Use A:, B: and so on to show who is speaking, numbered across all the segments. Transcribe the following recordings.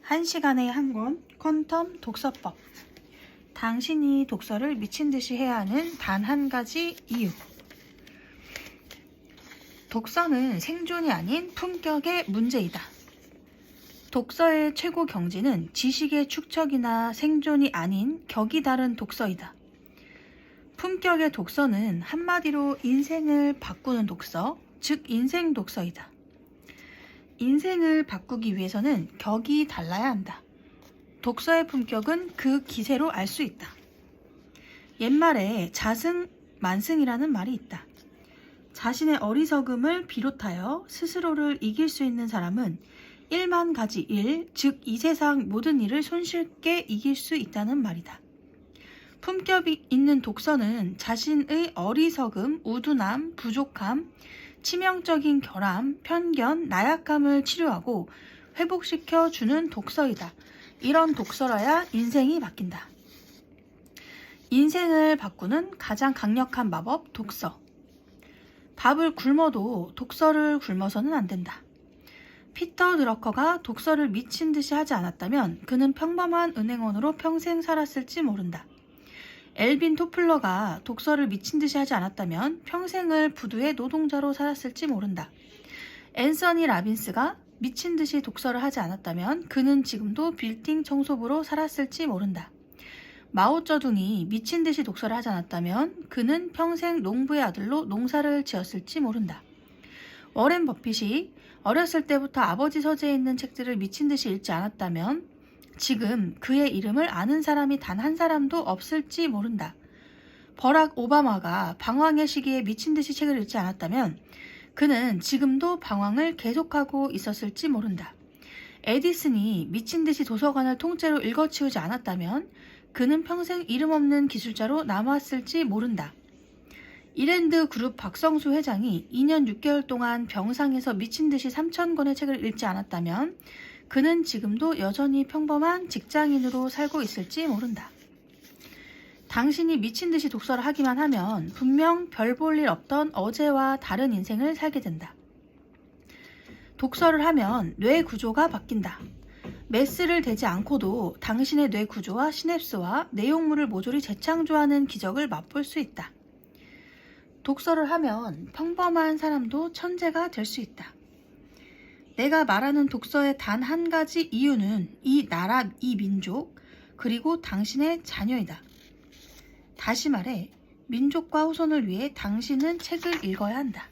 A: 1시간에 한 권 퀀텀 독서법. 당신이 독서를 미친 듯이 해야 하는 단 한 가지 이유. 독서는 생존이 아닌 품격의 문제이다. 독서의 최고 경지는 지식의 축적이나 생존이 아닌 격이 다른 독서이다. 품격의 독서는 한마디로 인생을 바꾸는 독서, 즉 인생 독서이다. 인생을 바꾸기 위해서는 격이 달라야 한다. 독서의 품격은 그 기세로 알 수 있다. 옛말에 자승만승이라는 말이 있다. 자신의 어리석음을 비롯하여 스스로를 이길 수 있는 사람은 1만 가지 일, 즉 이 세상 모든 일을 손쉽게 이길 수 있다는 말이다. 품격이 있는 독서는 자신의 어리석음, 우둔함, 부족함, 치명적인 결함, 편견, 나약함을 치료하고 회복시켜 주는 독서이다. 이런 독서라야 인생이 바뀐다. 인생을 바꾸는 가장 강력한 마법, 독서. 밥을 굶어도 독서를 굶어서는 안 된다. 피터 드러커가 독서를 미친 듯이 하지 않았다면 그는 평범한 은행원으로 평생 살았을지 모른다. 엘빈 토플러가 독서를 미친 듯이 하지 않았다면 평생을 부두의 노동자로 살았을지 모른다. 앤서니 라빈스가 미친 듯이 독서를 하지 않았다면 그는 지금도 빌딩 청소부로 살았을지 모른다. 마오쩌둥이 미친 듯이 독서를 하지 않았다면 그는 평생 농부의 아들로 농사를 지었을지 모른다. 워렌 버핏이 어렸을 때부터 아버지 서재에 있는 책들을 미친 듯이 읽지 않았다면 지금 그의 이름을 아는 사람이 단 한 사람도 없을지 모른다. 버락 오바마가 방황의 시기에 미친 듯이 책을 읽지 않았다면 그는 지금도 방황을 계속하고 있었을지 모른다. 에디슨이 미친 듯이 도서관을 통째로 읽어치우지 않았다면 그는 평생 이름 없는 기술자로 남았을지 모른다. 이랜드 그룹 박성수 회장이 2년 6개월 동안 병상에서 미친 듯이 3,000권의 책을 읽지 않았다면 그는 지금도 여전히 평범한 직장인으로 살고 있을지 모른다. 당신이 미친 듯이 독서를 하기만 하면 분명 별 볼 일 없던 어제와 다른 인생을 살게 된다. 독서를 하면 뇌 구조가 바뀐다. 메스를 대지 않고도 당신의 뇌 구조와 시냅스와 내용물을 모조리 재창조하는 기적을 맛볼 수 있다. 독서를 하면 평범한 사람도 천재가 될 수 있다. 내가 말하는 독서의 단 한 가지 이유는 이 나라, 이 민족, 그리고 당신의 자녀이다. 다시 말해, 민족과 후손을 위해 당신은 책을 읽어야 한다.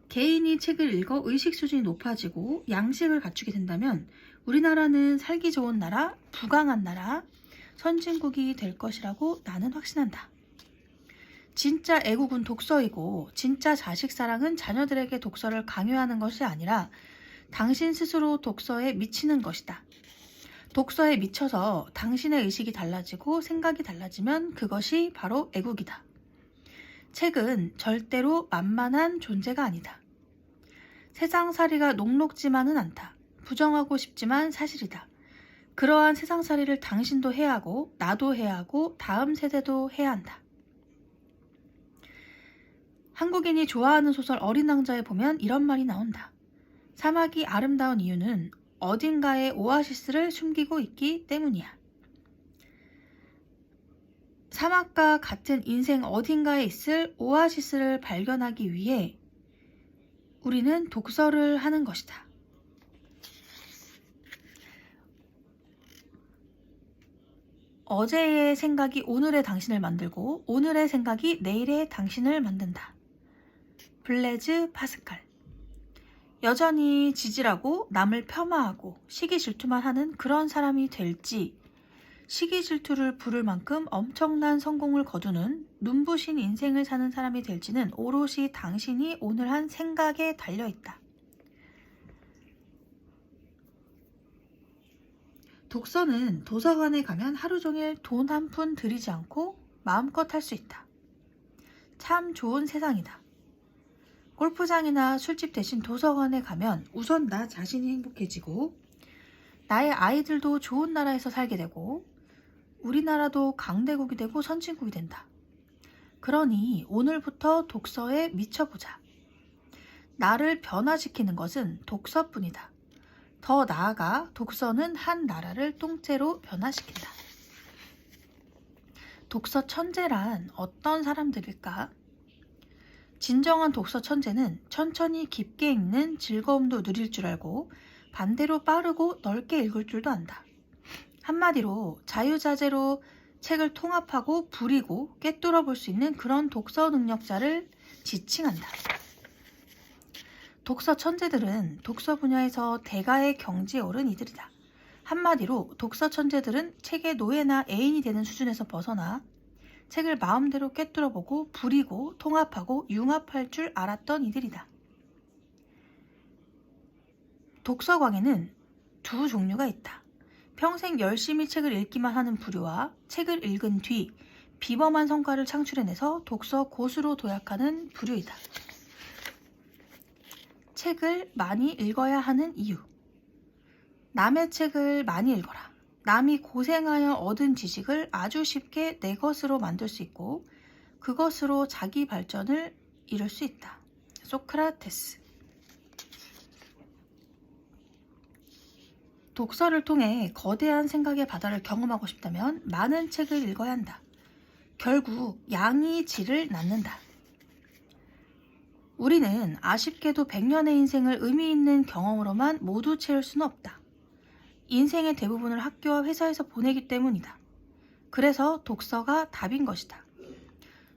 A: 개인이 책을 읽어 의식 수준이 높아지고 양식을 갖추게 된다면 우리나라는 살기 좋은 나라, 부강한 나라, 선진국이 될 것이라고 나는 확신한다. 진짜 애국은 독서이고 진짜 자식 사랑은 자녀들에게 독서를 강요하는 것이 아니라 당신 스스로 독서에 미치는 것이다. 독서에 미쳐서 당신의 의식이 달라지고 생각이 달라지면 그것이 바로 애국이다. 책은 절대로 만만한 존재가 아니다. 세상살이가 녹록지만은 않다. 부정하고 싶지만 사실이다. 그러한 세상살이를 당신도 해야 하고 나도 해야 하고 다음 세대도 해야 한다. 한국인이 좋아하는 소설 어린 왕자에 보면 이런 말이 나온다. 사막이 아름다운 이유는 어딘가에 오아시스를 숨기고 있기 때문이야. 사막과 같은 인생 어딘가에 있을 오아시스를 발견하기 위해 우리는 독서를 하는 것이다. 어제의 생각이 오늘의 당신을 만들고 오늘의 생각이 내일의 당신을 만든다. 블레즈 파스칼. 여전히 지질하고 남을 폄하하고 시기 질투만 하는 그런 사람이 될지 시기 질투를 부를 만큼 엄청난 성공을 거두는 눈부신 인생을 사는 사람이 될지는 오롯이 당신이 오늘 한 생각에 달려있다. 독서는 도서관에 가면 하루 종일 돈 한 푼 들이지 않고 마음껏 할 수 있다. 참 좋은 세상이다. 골프장이나 술집 대신 도서관에 가면 우선 나 자신이 행복해지고 나의 아이들도 좋은 나라에서 살게 되고 우리나라도 강대국이 되고 선진국이 된다. 그러니 오늘부터 독서에 미쳐보자. 나를 변화시키는 것은 독서뿐이다. 더 나아가 독서는 한 나라를 통째로 변화시킨다. 독서 천재란 어떤 사람들일까? 진정한 독서 천재는 천천히 깊게 읽는 즐거움도 누릴 줄 알고 반대로 빠르고 넓게 읽을 줄도 안다. 한마디로 자유자재로 책을 통합하고 부리고 꿰뚫어 볼 수 있는 그런 독서 능력자를 지칭한다. 독서 천재들은 독서 분야에서 대가의 경지에 오른 이들이다. 한마디로 독서 천재들은 책의 노예나 애인이 되는 수준에서 벗어나 책을 마음대로 꿰뚫어보고 부리고 통합하고 융합할 줄 알았던 이들이다. 독서광에는 두 종류가 있다. 평생 열심히 책을 읽기만 하는 부류와 책을 읽은 뒤 비범한 성과를 창출해내서 독서 고수로 도약하는 부류이다. 책을 많이 읽어야 하는 이유. 남의 책을 많이 읽어라. 남이 고생하여 얻은 지식을 아주 쉽게 내 것으로 만들 수 있고 그것으로 자기 발전을 이룰 수 있다. 소크라테스. 독서를 통해 거대한 생각의 바다를 경험하고 싶다면 많은 책을 읽어야 한다. 결국 양이 질을 낳는다. 우리는 아쉽게도 100년의 인생을 의미 있는 경험으로만 모두 채울 수는 없다. 인생의 대부분을 학교와 회사에서 보내기 때문이다. 그래서 독서가 답인 것이다.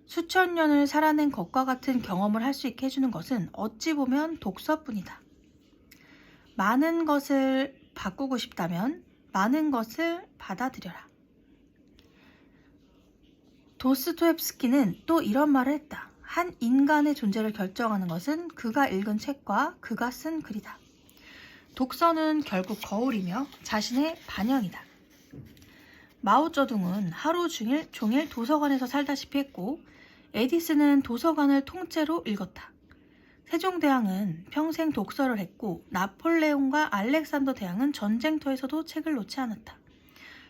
A: 수천 년을 살아낸 것과 같은 경험을 할 수 있게 해주는 것은 어찌 보면 독서뿐이다. 많은 것을 바꾸고 싶다면 많은 것을 받아들여라. 도스토옙스키는 또 이런 말을 했다. 한 인간의 존재를 결정하는 것은 그가 읽은 책과 그가 쓴 글이다. 독서는 결국 거울이며 자신의 반영이다. 마오쩌둥은 하루 종일 도서관에서 살다시피 했고 에디슨은 도서관을 통째로 읽었다. 세종대왕은 평생 독서를 했고 나폴레옹과 알렉산더 대왕은 전쟁터에서도 책을 놓지 않았다.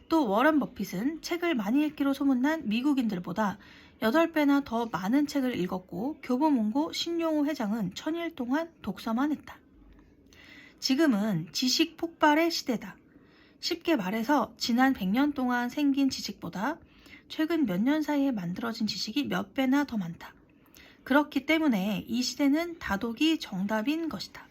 A: 또 워런 버핏은 책을 많이 읽기로 소문난 미국인들보다 8배나 더 많은 책을 읽었고 교보문고 신용호 회장은 1000일 동안 독서만 했다. 지금은 지식 폭발의 시대다. 쉽게 말해서 지난 100년 동안 생긴 지식보다 최근 몇 년 사이에 만들어진 지식이 몇 배나 더 많다. 그렇기 때문에 이 시대는 다독이 정답인 것이다.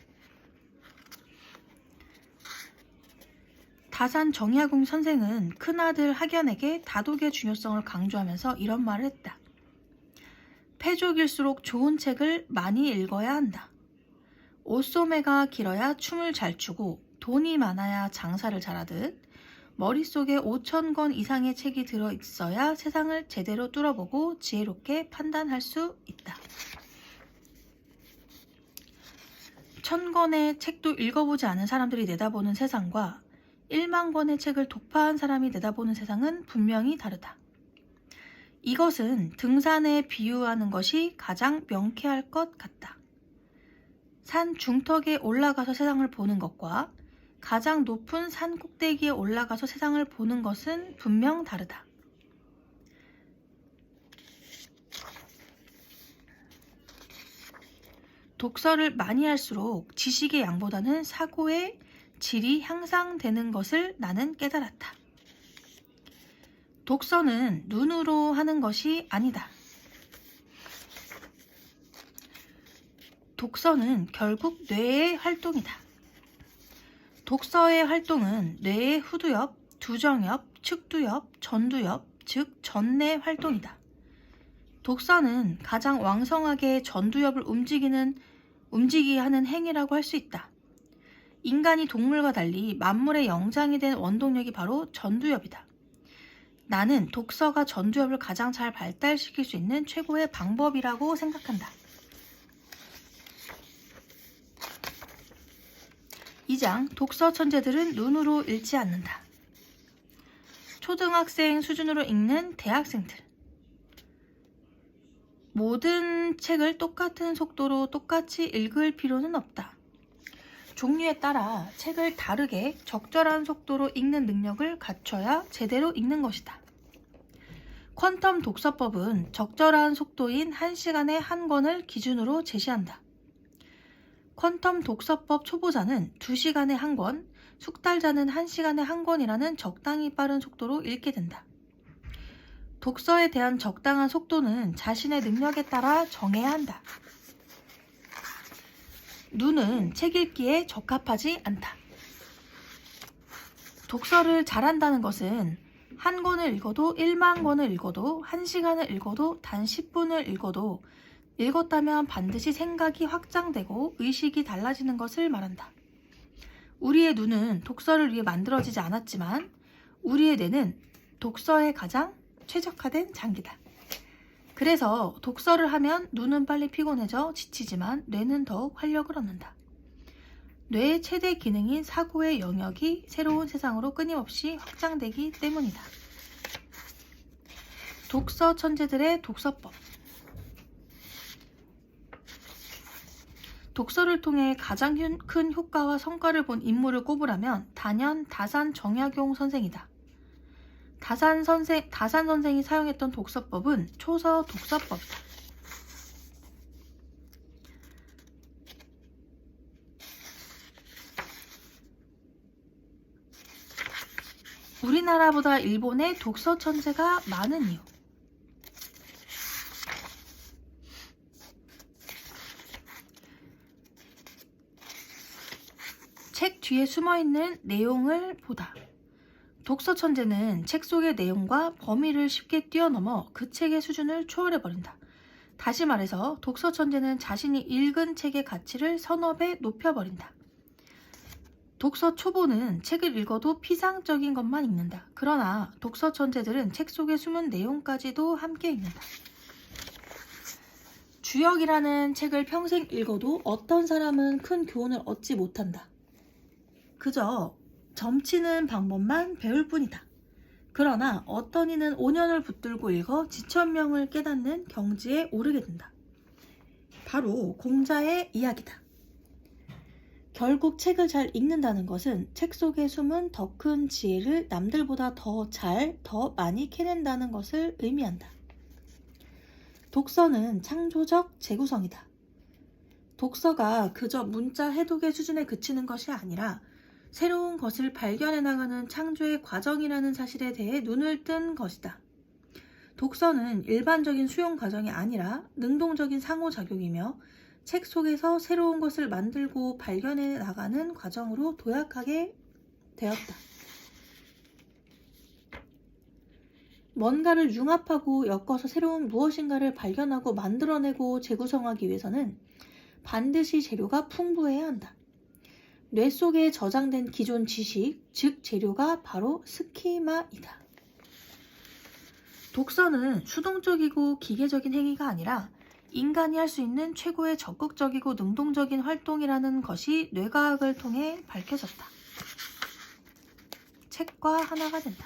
A: 다산 정약용 선생은 큰아들 학연에게 다독의 중요성을 강조하면서 이런 말을 했다. 패족일수록 좋은 책을 많이 읽어야 한다. 옷소매가 길어야 춤을 잘 추고 돈이 많아야 장사를 잘하듯 머릿속에 5,000권 이상의 책이 들어있어야 세상을 제대로 뚫어보고 지혜롭게 판단할 수 있다. 1000권의 책도 읽어보지 않은 사람들이 내다보는 세상과 1만 권의 책을 독파한 사람이 내다보는 세상은 분명히 다르다. 이것은 등산에 비유하는 것이 가장 명쾌할 것 같다. 산 중턱에 올라가서 세상을 보는 것과 가장 높은 산 꼭대기에 올라가서 세상을 보는 것은 분명 다르다. 독서를 많이 할수록 지식의 양보다는 사고의 질이 향상되는 것을 나는 깨달았다. 독서는 눈으로 하는 것이 아니다. 독서는 결국 뇌의 활동이다. 독서의 활동은 뇌의 후두엽, 두정엽, 측두엽, 전두엽, 즉 전내 활동이다. 독서는 가장 왕성하게 전두엽을 움직이게 하는 행위라고 할 수 있다. 인간이 동물과 달리 만물의 영장이 된 원동력이 바로 전두엽이다. 나는 독서가 전두엽을 가장 잘 발달시킬 수 있는 최고의 방법이라고 생각한다. 2장 독서 천재들은 눈으로 읽지 않는다. 초등학생 수준으로 읽는 대학생들. 모든 책을 똑같은 속도로 똑같이 읽을 필요는 없다. 종류에 따라 책을 다르게 적절한 속도로 읽는 능력을 갖춰야 제대로 읽는 것이다. 퀀텀 독서법은 적절한 속도인 1시간에 한 권을 기준으로 제시한다. 퀀텀 독서법 초보자는 2시간에 한 권, 숙달자는 1시간에 한 권이라는 적당히 빠른 속도로 읽게 된다. 독서에 대한 적당한 속도는 자신의 능력에 따라 정해야 한다. 눈은 책 읽기에 적합하지 않다. 독서를 잘한다는 것은 한 권을 읽어도 1만 권을 읽어도 1시간을 읽어도 단 10분을 읽어도 읽었다면 반드시 생각이 확장되고 의식이 달라지는 것을 말한다. 우리의 눈은 독서를 위해 만들어지지 않았지만 우리의 뇌는 독서에 가장 최적화된 장기다. 그래서 독서를 하면 눈은 빨리 피곤해져 지치지만 뇌는 더욱 활력을 얻는다. 뇌의 최대 기능인 사고의 영역이 새로운 세상으로 끊임없이 확장되기 때문이다. 독서 천재들의 독서법. 독서를 통해 가장 큰 효과와 성과를 본 인물을 꼽으라면 단연 다산 정약용 선생이다. 다산 선생이 사용했던 독서법은 초서 독서법이다. 우리나라보다 일본에 독서 천재가 많은 이유. 책 뒤에 숨어있는 내용을 보다. 독서 천재는 책 속의 내용과 범위를 쉽게 뛰어넘어 그 책의 수준을 초월해버린다. 다시 말해서 독서 천재는 자신이 읽은 책의 가치를 서너 배 높여버린다. 독서 초보는 책을 읽어도 피상적인 것만 읽는다. 그러나 독서 천재들은 책 속에 숨은 내용까지도 함께 읽는다. 주역이라는 책을 평생 읽어도 어떤 사람은 큰 교훈을 얻지 못한다. 그저 점치는 방법만 배울 뿐이다. 그러나 어떤 이는 5년을 붙들고 읽어 지천명을 깨닫는 경지에 오르게 된다. 바로 공자의 이야기다. 결국 책을 잘 읽는다는 것은 책 속에 숨은 더 큰 지혜를 남들보다 더 많이 캐낸다는 것을 의미한다. 독서는 창조적 재구성이다. 독서가 그저 문자 해독의 수준에 그치는 것이 아니라 새로운 것을 발견해 나가는 창조의 과정이라는 사실에 대해 눈을 뜬 것이다. 독서는 일반적인 수용 과정이 아니라 능동적인 상호작용이며 책 속에서 새로운 것을 만들고 발견해 나가는 과정으로 도약하게 되었다. 뭔가를 융합하고 엮어서 새로운 무엇인가를 발견하고 만들어내고 재구성하기 위해서는 반드시 재료가 풍부해야 한다. 뇌 속에 저장된 기존 지식, 즉 재료가 바로 스키마이다. 독서는 수동적이고 기계적인 행위가 아니라 인간이 할 수 있는 최고의 적극적이고 능동적인 활동이라는 것이 뇌과학을 통해 밝혀졌다. 책과 하나가 된다.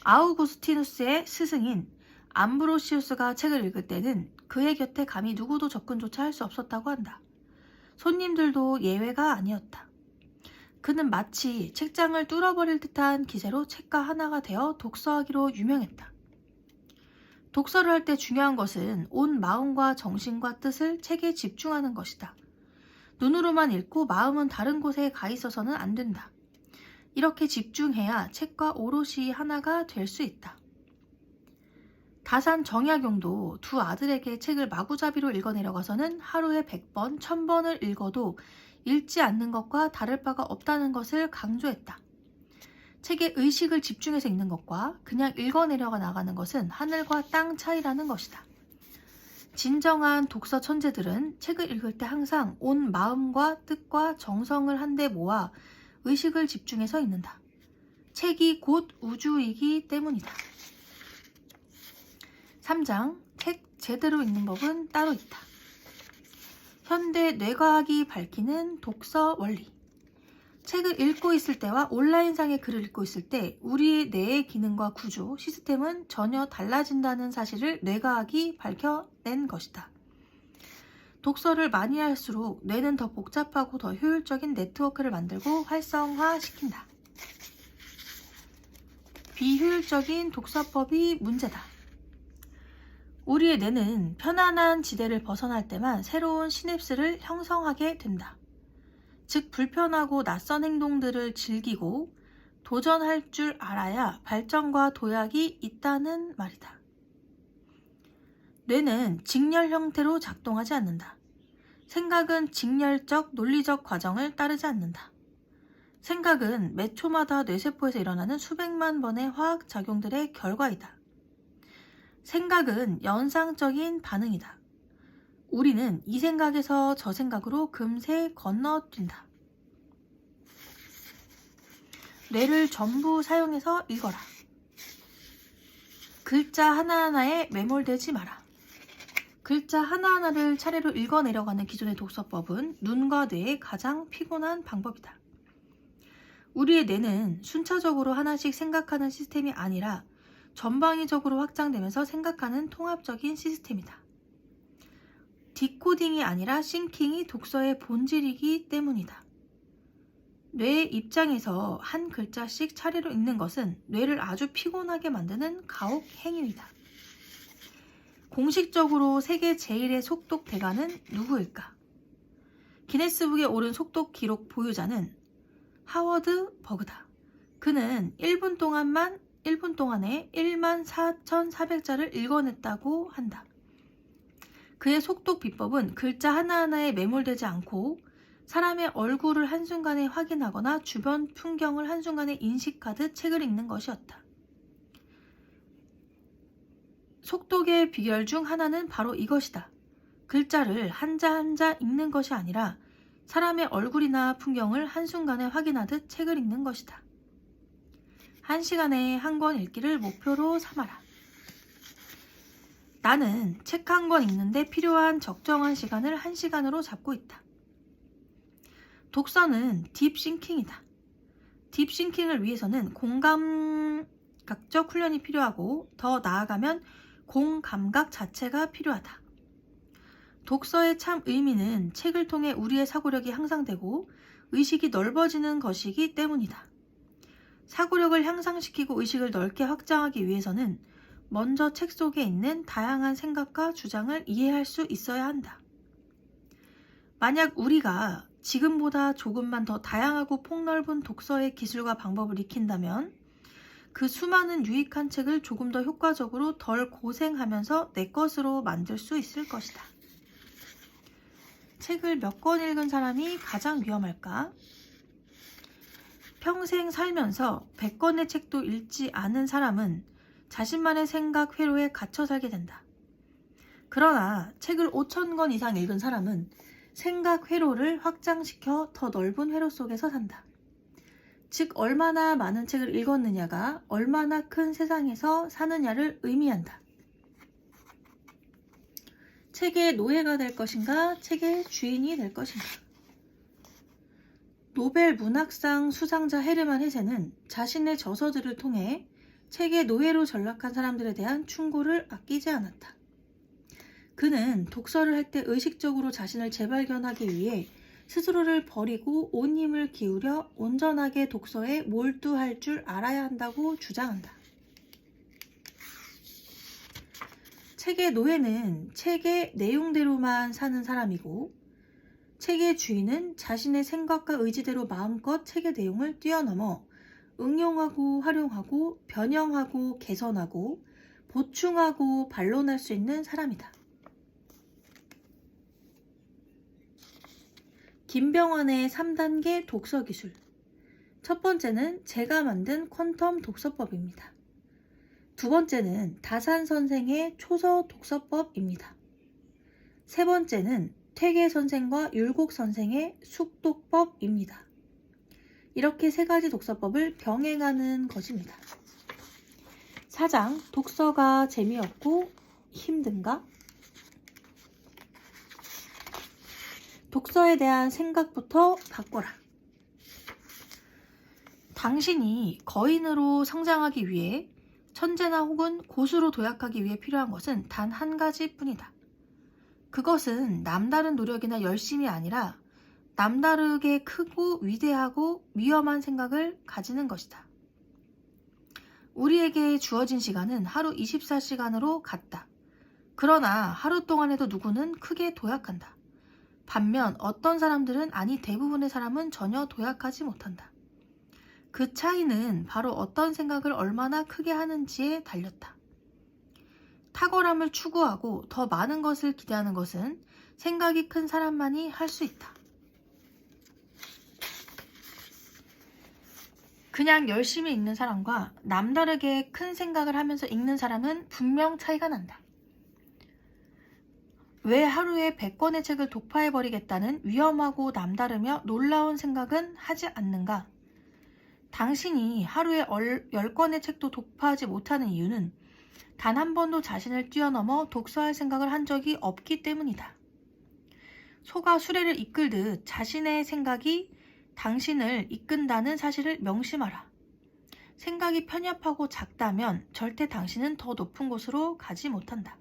A: 아우구스티누스의 스승인 암브로시우스가 책을 읽을 때는 그의 곁에 감히 누구도 접근조차 할 수 없었다고 한다. 손님들도 예외가 아니었다. 그는 마치 책장을 뚫어버릴 듯한 기세로 책과 하나가 되어 독서하기로 유명했다. 독서를 할 때 중요한 것은 온 마음과 정신과 뜻을 책에 집중하는 것이다. 눈으로만 읽고 마음은 다른 곳에 가 있어서는 안 된다. 이렇게 집중해야 책과 오롯이 하나가 될 수 있다. 다산 정약용도 두 아들에게 책을 마구잡이로 읽어내려가서는 하루에 100번, 1000번을 읽어도 읽지 않는 것과 다를 바가 없다는 것을 강조했다. 책에 의식을 집중해서 읽는 것과 그냥 읽어내려가 나가는 것은 하늘과 땅 차이라는 것이다. 진정한 독서 천재들은 책을 읽을 때 항상 온 마음과 뜻과 정성을 한데 모아 의식을 집중해서 읽는다. 책이 곧 우주이기 때문이다. 3장, 책 제대로 읽는 법은 따로 있다. 현대 뇌과학이 밝히는 독서 원리. 책을 읽고 있을 때와 온라인상의 글을 읽고 있을 때 우리의 뇌의 기능과 구조, 시스템은 전혀 달라진다는 사실을 뇌과학이 밝혀낸 것이다. 독서를 많이 할수록 뇌는 더 복잡하고 더 효율적인 네트워크를 만들고 활성화시킨다. 비효율적인 독서법이 문제다. 우리의 뇌는 편안한 지대를 벗어날 때만 새로운 시냅스를 형성하게 된다. 즉 불편하고 낯선 행동들을 즐기고 도전할 줄 알아야 발전과 도약이 있다는 말이다. 뇌는 직렬 형태로 작동하지 않는다. 생각은 직렬적, 논리적 과정을 따르지 않는다. 생각은 매 초마다 뇌세포에서 일어나는 수백만 번의 화학작용들의 결과이다. 생각은 연상적인 반응이다. 우리는 이 생각에서 저 생각으로 금세 건너뛴다. 뇌를 전부 사용해서 읽어라. 글자 하나하나에 매몰되지 마라. 글자 하나하나를 차례로 읽어내려가는 기존의 독서법은 눈과 뇌의 가장 피곤한 방법이다. 우리의 뇌는 순차적으로 하나씩 생각하는 시스템이 아니라 전방위적으로 확장되면서 생각하는 통합적인 시스템이다. 디코딩이 아니라 싱킹이 독서의 본질이기 때문이다. 뇌의 입장에서 한 글자씩 차례로 읽는 것은 뇌를 아주 피곤하게 만드는 가혹 행위이다. 공식적으로 세계 제1의 속독 대가는 누구일까? 기네스북에 오른 속독 기록 보유자는 하워드 버그다. 그는 1분 동안에 14,400자를 읽어냈다고 한다. 그의 속독 비법은 글자 하나하나에 매몰되지 않고 사람의 얼굴을 한순간에 확인하거나 주변 풍경을 한순간에 인식하듯 책을 읽는 것이었다. 속독의 비결 중 하나는 바로 이것이다. 글자를 한자 한자 읽는 것이 아니라 사람의 얼굴이나 풍경을 한순간에 확인하듯 책을 읽는 것이다. 1시간에 한 권 읽기를 목표로 삼아라. 나는 책 한 권 읽는데 필요한 적정한 시간을 1시간으로 잡고 있다. 독서는 딥싱킹이다. 딥싱킹을 위해서는 공감각적 훈련이 필요하고 더 나아가면 공감각 자체가 필요하다. 독서의 참 의미는 책을 통해 우리의 사고력이 향상되고 의식이 넓어지는 것이기 때문이다. 사고력을 향상시키고 의식을 넓게 확장하기 위해서는 먼저 책 속에 있는 다양한 생각과 주장을 이해할 수 있어야 한다. 만약 우리가 지금보다 조금만 더 다양하고 폭넓은 독서의 기술과 방법을 익힌다면 그 수많은 유익한 책을 조금 더 효과적으로 덜 고생하면서 내 것으로 만들 수 있을 것이다. 책을 몇 권 읽은 사람이 가장 위험할까? 평생 살면서 100권의 책도 읽지 않은 사람은 자신만의 생각 회로에 갇혀 살게 된다. 그러나 책을 5,000권 이상 읽은 사람은 생각 회로를 확장시켜 더 넓은 회로 속에서 산다. 즉 얼마나 많은 책을 읽었느냐가 얼마나 큰 세상에서 사느냐를 의미한다. 책의 노예가 될 것인가, 책의 주인이 될 것인가. 노벨 문학상 수상자 헤르만 헤세는 자신의 저서들을 통해 책의 노예로 전락한 사람들에 대한 충고를 아끼지 않았다. 그는 독서를 할 때 의식적으로 자신을 재발견하기 위해 스스로를 버리고 온 힘을 기울여 온전하게 독서에 몰두할 줄 알아야 한다고 주장한다. 책의 노예는 책의 내용대로만 사는 사람이고 책의 주인은 자신의 생각과 의지대로 마음껏 책의 내용을 뛰어넘어 응용하고 활용하고 변형하고 개선하고 보충하고 반론할 수 있는 사람이다. 김병환의 3단계 독서 기술. 첫 번째는 제가 만든 퀀텀 독서법입니다. 두 번째는 다산 선생의 초서 독서법입니다. 세 번째는 퇴계 선생과 율곡 선생의 숙독법입니다. 이렇게 세 가지 독서법을 병행하는 것입니다. 4장 독서가 재미없고 힘든가? 독서에 대한 생각부터 바꿔라. 당신이 거인으로 성장하기 위해 천재나 혹은 고수로 도약하기 위해 필요한 것은 단 한 가지뿐이다. 그것은 남다른 노력이나 열심이 아니라 남다르게 크고 위대하고 위험한 생각을 가지는 것이다. 우리에게 주어진 시간은 하루 24시간으로 같다. 그러나 하루 동안에도 누구는 크게 도약한다. 반면 어떤 사람들은, 아니 대부분의 사람은 전혀 도약하지 못한다. 그 차이는 바로 어떤 생각을 얼마나 크게 하는지에 달렸다. 탁월함을 추구하고 더 많은 것을 기대하는 것은 생각이 큰 사람만이 할 수 있다. 그냥 열심히 읽는 사람과 남다르게 큰 생각을 하면서 읽는 사람은 분명 차이가 난다. 왜 하루에 100권의 책을 독파해버리겠다는 위험하고 남다르며 놀라운 생각은 하지 않는가? 당신이 하루에 10권의 책도 독파하지 못하는 이유는 단 한 번도 자신을 뛰어넘어 독서할 생각을 한 적이 없기 때문이다. 소가 수레를 이끌듯 자신의 생각이 당신을 이끈다는 사실을 명심하라. 생각이 편협하고 작다면 절대 당신은 더 높은 곳으로 가지 못한다.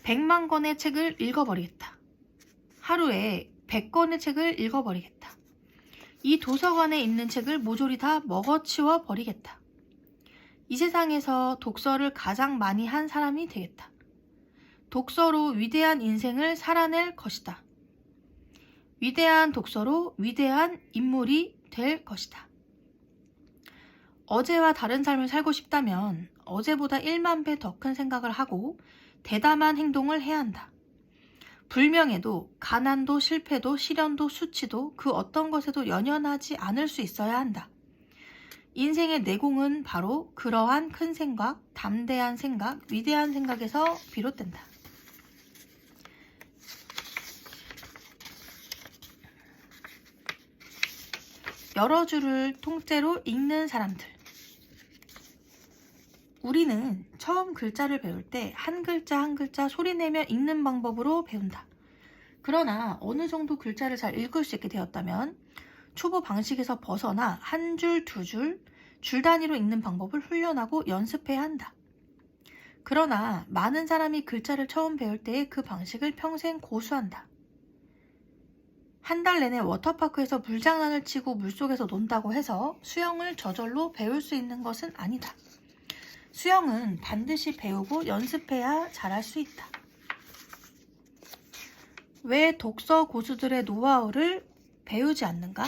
A: 100만 권의 책을 읽어버리겠다. 하루에 100권의 책을 읽어버리겠다. 이 도서관에 있는 책을 모조리 다 먹어치워 버리겠다. 이 세상에서 독서를 가장 많이 한 사람이 되겠다. 독서로 위대한 인생을 살아낼 것이다. 위대한 독서로 위대한 인물이 될 것이다. 어제와 다른 삶을 살고 싶다면 어제보다 1만 배 더 큰 생각을 하고 대담한 행동을 해야 한다. 불명예도, 가난도, 실패도, 시련도, 수치도 그 어떤 것에도 연연하지 않을 수 있어야 한다. 인생의 내공은 바로 그러한 큰 생각, 담대한 생각, 위대한 생각에서 비롯된다. 여러 줄을 통째로 읽는 사람들. 우리는 처음 글자를 배울 때 한 글자 한 글자 소리내며 읽는 방법으로 배운다. 그러나 어느 정도 글자를 잘 읽을 수 있게 되었다면 초보 방식에서 벗어나 한 줄, 두 줄, 줄 단위로 읽는 방법을 훈련하고 연습해야 한다. 그러나 많은 사람이 글자를 처음 배울 때의 그 방식을 평생 고수한다. 한 달 내내 워터파크에서 물장난을 치고 물속에서 논다고 해서 수영을 저절로 배울 수 있는 것은 아니다. 수영은 반드시 배우고 연습해야 잘할 수 있다. 왜 독서 고수들의 노하우를 배우지 않는가?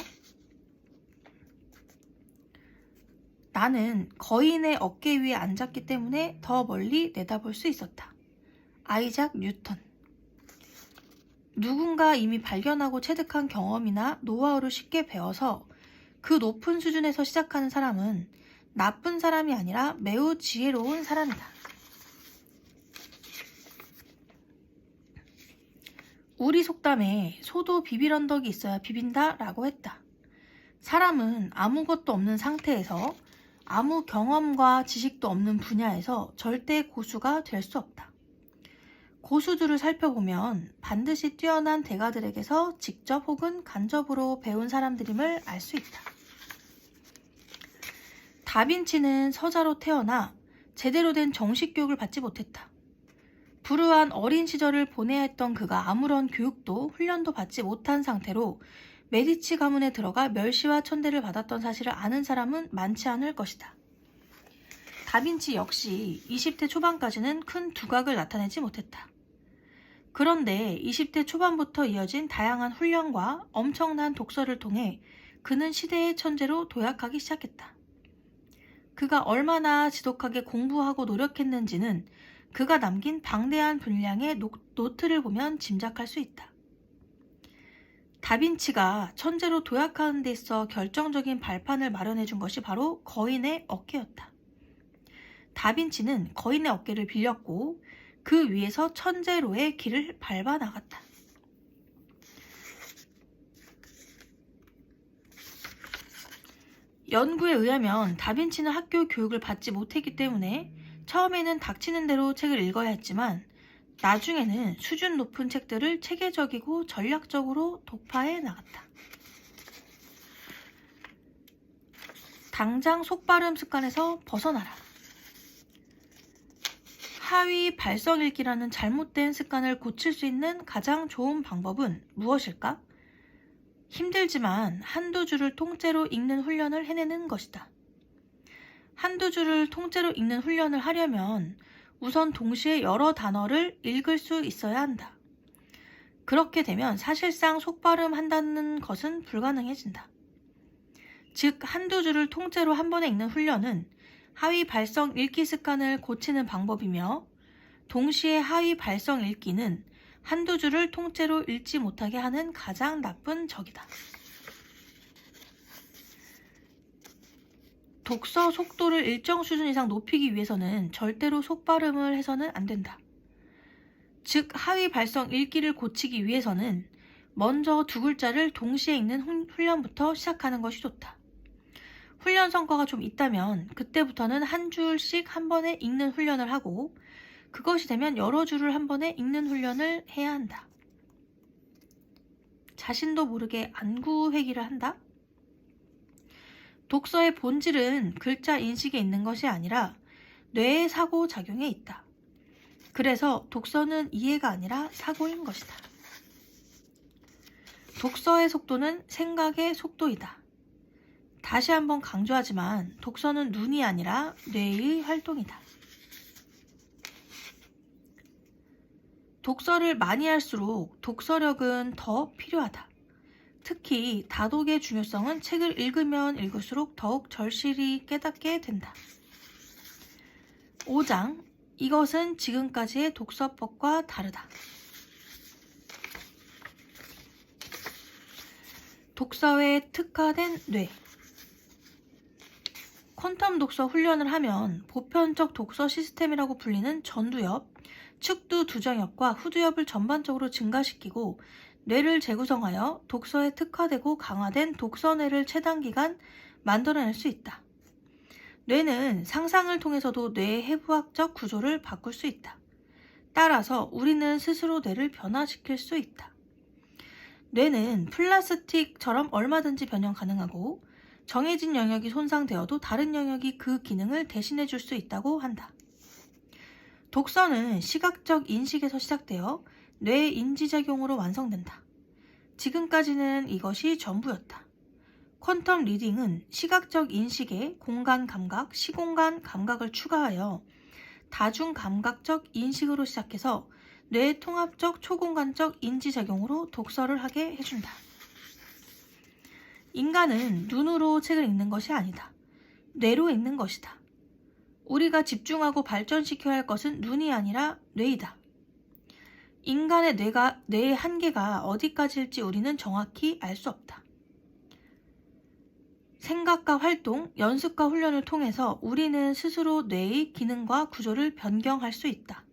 A: 나는 거인의 어깨 위에 앉았기 때문에 더 멀리 내다볼 수 있었다. 아이작 뉴턴. 누군가 이미 발견하고 체득한 경험이나 노하우를 쉽게 배워서 그 높은 수준에서 시작하는 사람은 나쁜 사람이 아니라 매우 지혜로운 사람이다. 우리 속담에 소도 비빌 언덕이 있어야 비빈다 라고 했다. 사람은 아무것도 없는 상태에서 아무 경험과 지식도 없는 분야에서 절대 고수가 될 수 없다. 고수들을 살펴보면 반드시 뛰어난 대가들에게서 직접 혹은 간접으로 배운 사람들임을 알 수 있다. 다빈치는 서자로 태어나 제대로 된 정식 교육을 받지 못했다. 불우한 어린 시절을 보내야 했던 그가 아무런 교육도 훈련도 받지 못한 상태로 메디치 가문에 들어가 멸시와 천대를 받았던 사실을 아는 사람은 많지 않을 것이다. 다빈치 역시 20대 초반까지는 큰 두각을 나타내지 못했다. 그런데 20대 초반부터 이어진 다양한 훈련과 엄청난 독서를 통해 그는 시대의 천재로 도약하기 시작했다. 그가 얼마나 지독하게 공부하고 노력했는지는 그가 남긴 방대한 분량의 노트를 보면 짐작할 수 있다. 다빈치가 천재로 도약하는 데 있어 결정적인 발판을 마련해 준 것이 바로 거인의 어깨였다. 다빈치는 거인의 어깨를 빌렸고 그 위에서 천재로의 길을 밟아 나갔다. 연구에 의하면 다빈치는 학교 교육을 받지 못했기 때문에 처음에는 닥치는 대로 책을 읽어야 했지만 나중에는 수준 높은 책들을 체계적이고 전략적으로 독파해 나갔다. 당장 속발음 습관에서 벗어나라. 하위 발성 읽기라는 잘못된 습관을 고칠 수 있는 가장 좋은 방법은 무엇일까? 힘들지만 한두 줄을 통째로 읽는 훈련을 해내는 것이다. 한두 줄을 통째로 읽는 훈련을 하려면 우선 동시에 여러 단어를 읽을 수 있어야 한다. 그렇게 되면 사실상 속발음 한다는 것은 불가능해진다. 즉, 한두 줄을 통째로 한 번에 읽는 훈련은 하위 발성 읽기 습관을 고치는 방법이며, 동시에 하위 발성 읽기는 한두 줄을 통째로 읽지 못하게 하는 가장 나쁜 적이다. 독서 속도를 일정 수준 이상 높이기 위해서는 절대로 속발음을 해서는 안 된다. 즉, 하위 발성 읽기를 고치기 위해서는 먼저 두 글자를 동시에 읽는 훈련부터 시작하는 것이 좋다. 훈련 성과가 좀 있다면 그때부터는 한 줄씩 한 번에 읽는 훈련을 하고, 그것이 되면 여러 줄을 한 번에 읽는 훈련을 해야 한다. 자신도 모르게 안구회기를 한다? 독서의 본질은 글자 인식에 있는 것이 아니라 뇌의 사고작용에 있다. 그래서 독서는 이해가 아니라 사고인 것이다. 독서의 속도는 생각의 속도이다. 다시 한번 강조하지만 독서는 눈이 아니라 뇌의 활동이다. 독서를 많이 할수록 독서력은 더 필요하다. 특히 다독의 중요성은 책을 읽으면 읽을수록 더욱 절실히 깨닫게 된다. 5장, 이것은 지금까지의 독서법과 다르다. 독서에 특화된 뇌. 퀀텀 독서 훈련을 하면 보편적 독서 시스템이라고 불리는 전두엽, 측두 두정엽과 후두엽을 전반적으로 증가시키고 뇌를 재구성하여 독서에 특화되고 강화된 독서뇌를 최단기간 만들어낼 수 있다. 뇌는 상상을 통해서도 뇌의 해부학적 구조를 바꿀 수 있다. 따라서 우리는 스스로 뇌를 변화시킬 수 있다. 뇌는 플라스틱처럼 얼마든지 변형 가능하고, 정해진 영역이 손상되어도 다른 영역이 그 기능을 대신해 줄 수 있다고 한다. 독서는 시각적 인식에서 시작되어 뇌의 인지작용으로 완성된다. 지금까지는 이것이 전부였다. 퀀텀 리딩은 시각적 인식에 공간 감각, 시공간 감각을 추가하여 다중 감각적 인식으로 시작해서 뇌의 통합적 초공간적 인지작용으로 독서를 하게 해준다. 인간은 눈으로 책을 읽는 것이 아니다. 뇌로 읽는 것이다. 우리가 집중하고 발전시켜야 할 것은 눈이 아니라 뇌이다. 인간의 뇌의 한계가 어디까지일지 우리는 정확히 알 수 없다. 생각과 활동, 연습과 훈련을 통해서 우리는 스스로 뇌의 기능과 구조를 변경할 수 있다.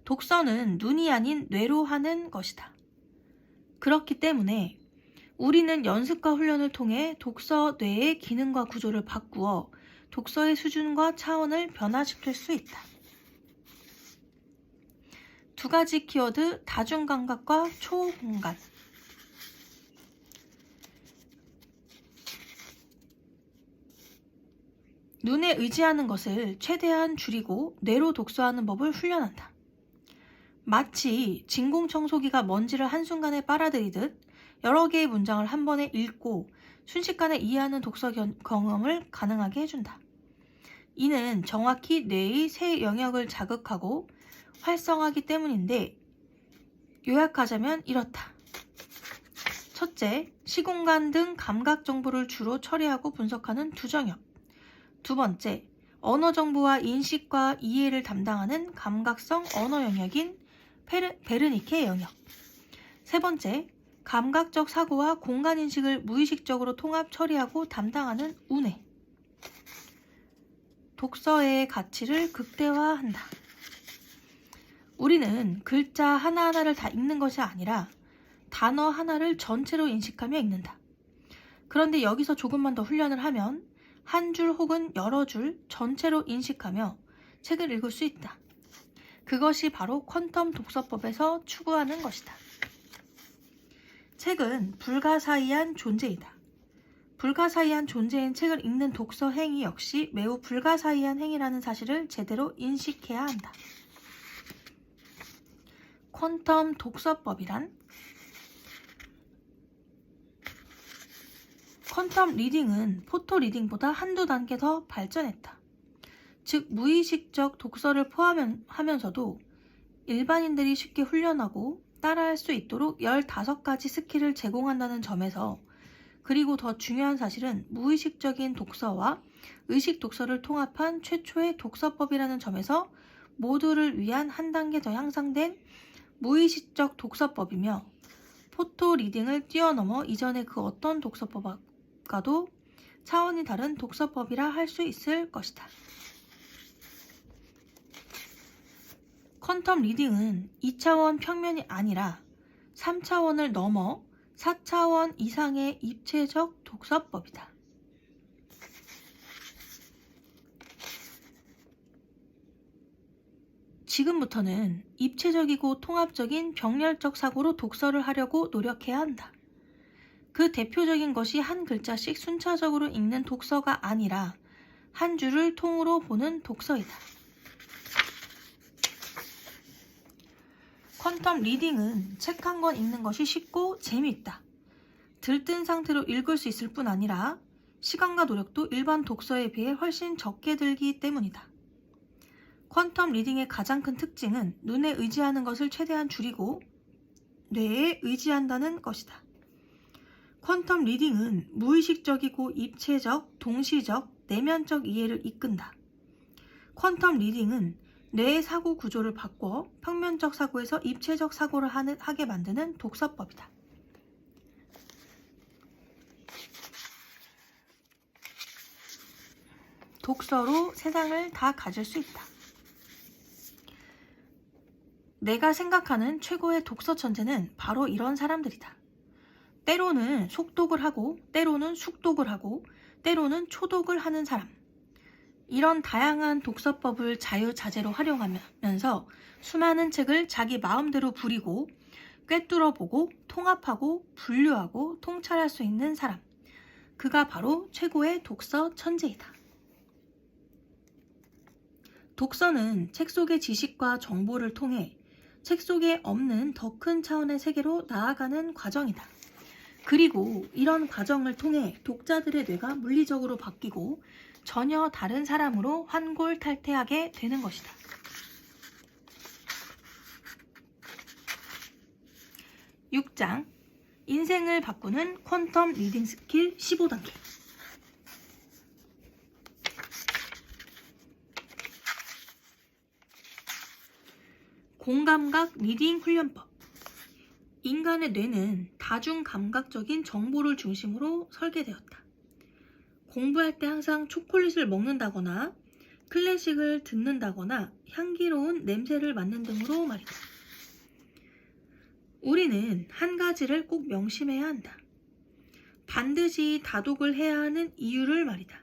A: 독서는 눈이 아닌 뇌로 하는 것이다. 그렇기 때문에 우리는 연습과 훈련을 통해 독서 뇌의 기능과 구조를 바꾸어 독서의 수준과 차원을 변화시킬 수 있다. 두 가지 키워드, 다중감각과 초공간. 눈에 의지하는 것을 최대한 줄이고 뇌로 독서하는 법을 훈련한다. 마치 진공청소기가 먼지를 한순간에 빨아들이듯 여러 개의 문장을 한 번에 읽고 순식간에 이해하는 독서 경험을 가능하게 해준다. 이는 정확히 뇌의 세 영역을 자극하고 활성화하기 때문인데, 요약하자면 이렇다. 첫째, 시공간 등 감각 정보를 주로 처리하고 분석하는 두정엽. 두 번째, 언어 정보와 인식과 이해를 담당하는 감각성 언어 영역인 베르니케 영역. 세 번째, 감각적 사고와 공간 인식을 무의식적으로 통합 처리하고 담당하는 우뇌. 독서의 가치를 극대화한다. 우리는 글자 하나하나를 다 읽는 것이 아니라 단어 하나를 전체로 인식하며 읽는다. 그런데 여기서 조금만 더 훈련을 하면 한 줄 혹은 여러 줄 전체로 인식하며 책을 읽을 수 있다. 그것이 바로 퀀텀 독서법에서 추구하는 것이다. 책은 불가사의한 존재이다. 불가사의한 존재인 책을 읽는 독서 행위 역시 매우 불가사의한 행위라는 사실을 제대로 인식해야 한다. 퀀텀 독서법이란? 퀀텀 리딩은 포토 리딩보다 한두 단계 더 발전했다. 즉, 무의식적 독서를 포함하면서도 일반인들이 쉽게 훈련하고 따라할 수 있도록 15가지 스킬을 제공한다는 점에서, 그리고 더 중요한 사실은 무의식적인 독서와 의식 독서를 통합한 최초의 독서법이라는 점에서 모두를 위한 한 단계 더 향상된 무의식적 독서법이며, 포토 리딩을 뛰어넘어 이전의 그 어떤 독서법과도 차원이 다른 독서법이라 할 수 있을 것이다. 퀀텀 리딩은 2차원 평면이 아니라 3차원을 넘어 4차원 이상의 입체적 독서법이다. 지금부터는 입체적이고 통합적인 병렬적 사고로 독서를 하려고 노력해야 한다. 그 대표적인 것이 한 글자씩 순차적으로 읽는 독서가 아니라 한 줄을 통으로 보는 독서이다. 퀀텀 리딩은 책 한 권 읽는 것이 쉽고 재미있다. 들뜬 상태로 읽을 수 있을 뿐 아니라 시간과 노력도 일반 독서에 비해 훨씬 적게 들기 때문이다. 퀀텀 리딩의 가장 큰 특징은 눈에 의지하는 것을 최대한 줄이고 뇌에 의지한다는 것이다. 퀀텀 리딩은 무의식적이고 입체적, 동시적, 내면적 이해를 이끈다. 퀀텀 리딩은 뇌의 사고 구조를 바꿔 평면적 사고에서 입체적 사고를 하게 만드는 독서법이다. 독서로 세상을 다 가질 수 있다. 내가 생각하는 최고의 독서 천재는 바로 이런 사람들이다. 때로는 속독을 하고, 때로는 숙독을 하고, 때로는 초독을 하는 사람. 이런 다양한 독서법을 자유자재로 활용하면서 수많은 책을 자기 마음대로 부리고, 꿰뚫어보고, 통합하고, 분류하고, 통찰할 수 있는 사람. 그가 바로 최고의 독서 천재이다. 독서는 책 속의 지식과 정보를 통해 책 속에 없는 더 큰 차원의 세계로 나아가는 과정이다. 그리고 이런 과정을 통해 독자들의 뇌가 물리적으로 바뀌고 전혀 다른 사람으로 환골탈태하게 되는 것이다. (6장) 인생을 바꾸는 퀀텀 리딩 스킬 15단계. 공감각 리딩 훈련법. 인간의 뇌는 다중감각적인 정보를 중심으로 설계되었다. 공부할 때 항상 초콜릿을 먹는다거나 클래식을 듣는다거나 향기로운 냄새를 맡는 등으로 말이다. 우리는 한 가지를 꼭 명심해야 한다. 반드시 다독을 해야 하는 이유를 말이다.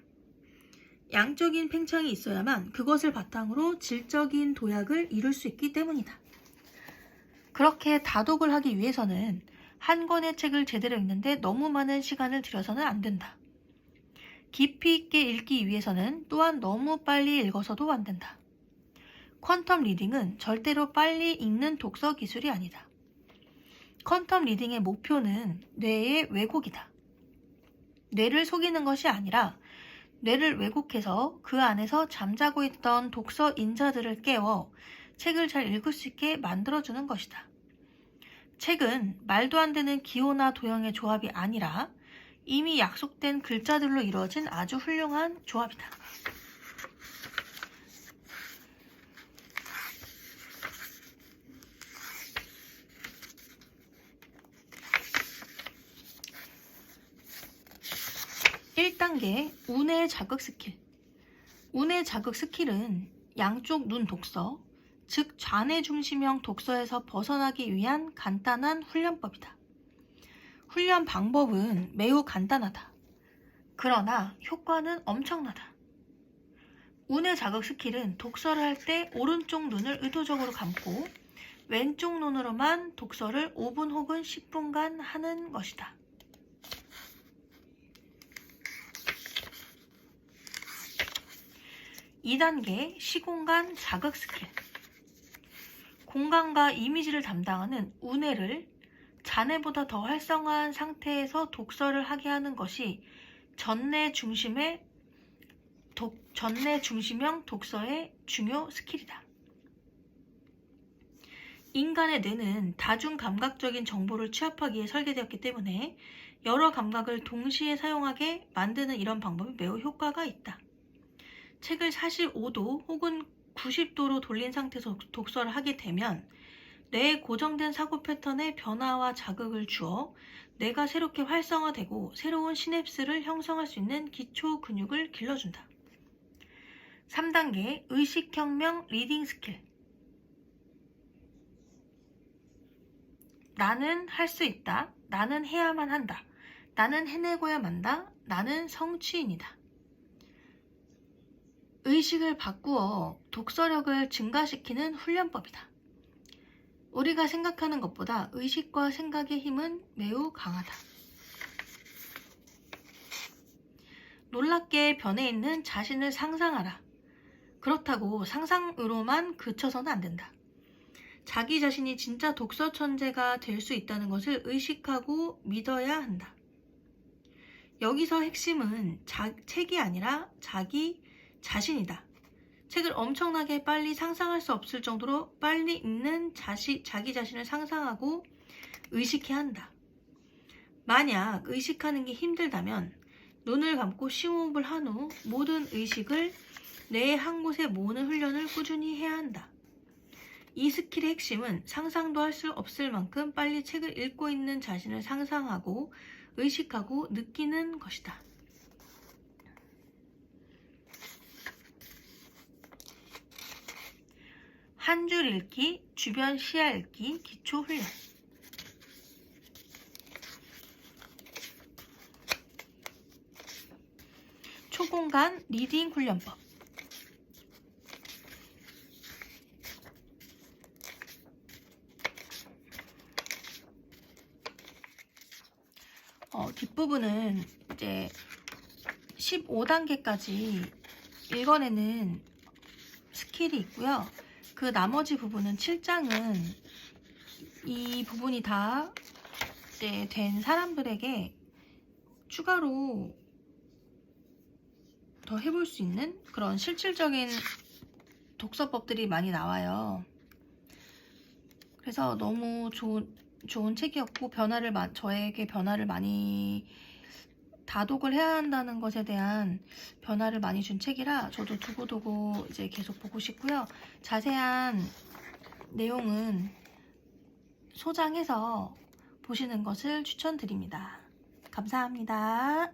A: 양적인 팽창이 있어야만 그것을 바탕으로 질적인 도약을 이룰 수 있기 때문이다. 그렇게 다독을 하기 위해서는 한 권의 책을 제대로 읽는데 너무 많은 시간을 들여서는 안 된다. 깊이 있게 읽기 위해서는 또한 너무 빨리 읽어서도 안 된다. 퀀텀 리딩은 절대로 빨리 읽는 독서 기술이 아니다. 퀀텀 리딩의 목표는 뇌의 왜곡이다. 뇌를 속이는 것이 아니라 뇌를 왜곡해서 그 안에서 잠자고 있던 독서 인자들을 깨워 책을 잘 읽을 수 있게 만들어주는 것이다. 책은 말도 안 되는 기호나 도형의 조합이 아니라 이미 약속된 글자들로 이루어진 아주 훌륭한 조합이다. (1단계) 운의 자극 스킬. 운의 자극 스킬은 양쪽 눈 독서, 즉 좌뇌 중심형 독서에서 벗어나기 위한 간단한 훈련법이다. 훈련 방법은 매우 간단하다. 그러나 효과는 엄청나다. 운의 자극 스킬은 독서를 할 때 오른쪽 눈을 의도적으로 감고 왼쪽 눈으로만 독서를 5분 혹은 10분간 하는 것이다. (2단계) 시공간 자극 스킬. 공간과 이미지를 담당하는 우뇌를 자뇌보다 더 활성화한 상태에서 독서를 하게 하는 것이 전뇌 중심형 독서의 중요 스킬이다. 인간의 뇌는 다중감각적인 정보를 취합하기 위해 설계되었기 때문에 여러 감각을 동시에 사용하게 만드는 이런 방법이 매우 효과가 있다. 책을 45도 혹은 90도로 돌린 상태에서 독서를 하게 되면 뇌의 고정된 사고 패턴에 변화와 자극을 주어 뇌가 새롭게 활성화되고 새로운 시냅스를 형성할 수 있는 기초 근육을 길러준다. 3단계 의식혁명 리딩 스킬. 나는 할 수 있다. 나는 해야만 한다. 나는 해내고야 만다. 나는 성취인이다. 의식을 바꾸어 독서력을 증가시키는 훈련법이다. 우리가 생각하는 것보다 의식과 생각의 힘은 매우 강하다. 놀랍게 변해 있는 자신을 상상하라. 그렇다고 상상으로만 그쳐서는 안 된다. 자기 자신이 진짜 독서 천재가 될 수 있다는 것을 의식하고 믿어야 한다. 여기서 핵심은 책이 아니라 자기 자신이다. 책을 엄청나게 빨리 상상할 수 없을 정도로 빨리 읽는 자기 자신을 상상하고 의식해야 한다. 만약 의식하는 게 힘들다면 눈을 감고 심호흡을 한 후 모든 의식을 뇌의 한 곳에 모으는 훈련을 꾸준히 해야 한다. 이 스킬의 핵심은 상상도 할 수 없을 만큼 빨리 책을 읽고 있는 자신을 상상하고 의식하고 느끼는 것이다. 한 줄 읽기, 주변 시야 읽기, 기초 훈련. 초공간 리딩 훈련법. 뒷부분은 이제 15단계까지 읽어내는 스킬이 있고요. 그 나머지 부분은 7장은 이 부분이 다 이제 된 사람들에게 추가로 더 해볼 수 있는 그런 실질적인 독서법들이 많이 나와요. 그래서 너무 좋은 책이었고 저에게 변화를 많이 다독을 해야 한다는 것에 대한 변화를 많이 준 책이라 저도 두고두고 이제 계속 보고 싶고요. 자세한 내용은 소장해서 보시는 것을 추천드립니다. 감사합니다.